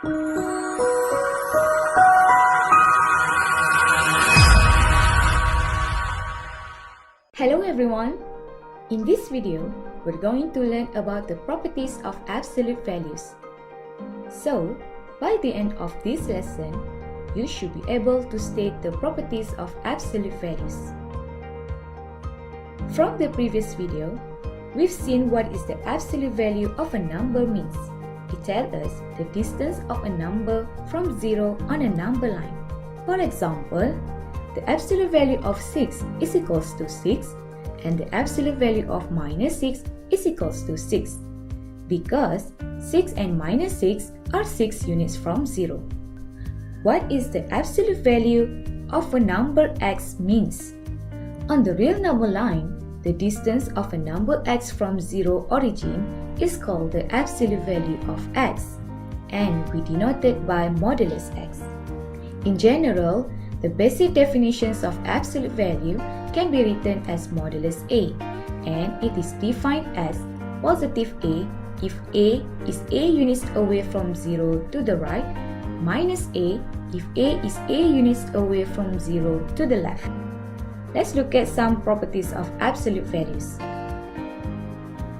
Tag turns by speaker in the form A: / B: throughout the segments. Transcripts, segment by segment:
A: Hello everyone! In this video, we're going to learn about the properties of absolute values. So, by the end of this lesson, you should be able to state the properties of absolute values. From the previous video, we've seen what is the absolute value of a number means. It tells us the distance of a number from 0 on a number line. For example, the absolute value of 6 is equals to 6 and the absolute value of minus 6 is equals to 6 because 6 and minus 6 are 6 units from 0. What is the absolute value of a number x means? On the real number line, the distance of a number x from 0 origin is called the absolute value of x, and we denote it by modulus x. In general, the basic definitions of absolute value can be written as modulus A, and it is defined as positive A if A is A units away from 0 to the right, minus A if A is A units away from 0 to the left. Let's look at some properties of absolute values.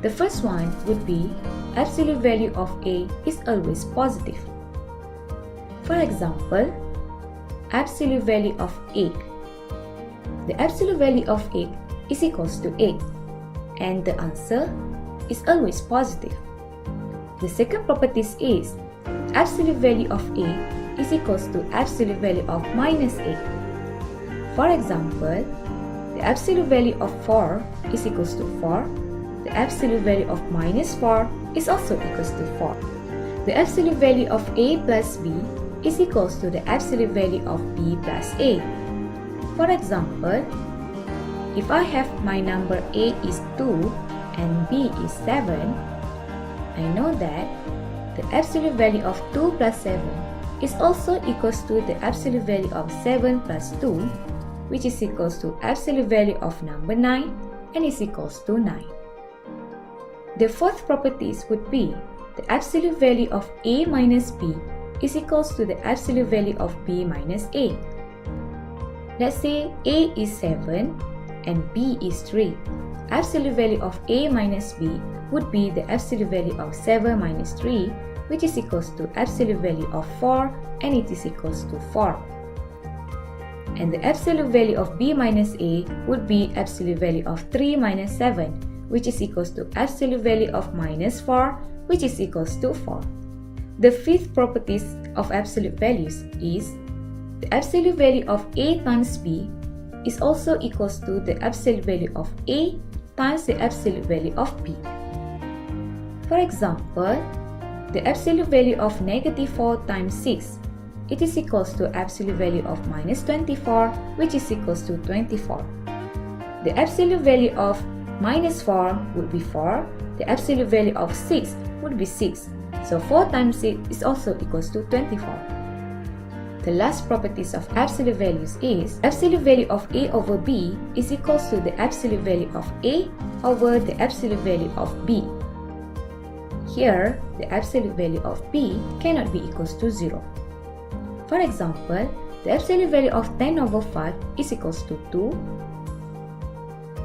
A: The first one would be absolute value of A is always positive. For example, absolute value of 8. The absolute value of 8 is equals to 8, and the answer is always positive. The second property is absolute value of A is equals to absolute value of minus 8. For example, the absolute value of 4 is equals to 4. The absolute value of minus 4 is also equals to 4. The absolute value of A plus B is equals to the absolute value of B plus A. For example, if I have my number A is 2 and B is 7, I know that the absolute value of 2 plus 7 is also equals to the absolute value of 7 plus 2, which is equals to absolute value of number 9 and is equals to 9. The fourth properties would be the absolute value of A minus B is equals to the absolute value of B minus A. Let's say A is 7 and B is 3. Absolute value of A minus B would be the absolute value of 7 minus 3, which is equals to absolute value of 4, and it is equals to 4. And the absolute value of B minus A would be absolute value of 3 minus 7, which is equals to absolute value of minus 4, which is equals to 4. The fifth properties of absolute values is the absolute value of A times B is also equals to the absolute value of A times the absolute value of B. For example, the absolute value of negative 4 times 6, it is equals to absolute value of minus 24, which is equals to 24. The absolute value of minus 4 would be 4. The absolute value of 6 would be 6. So 4 times 6 is also equals to 24. The last properties of absolute values is absolute value of A over B is equals to the absolute value of A over the absolute value of B. Here, the absolute value of B cannot be equals to 0. For example, the absolute value of 10 over 5 is equals to 2.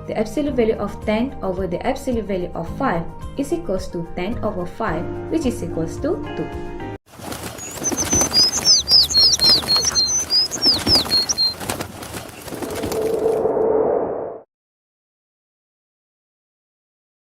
A: The absolute value of 10 over the absolute value of 5 is equals to 10 over 5, which is equals to 2.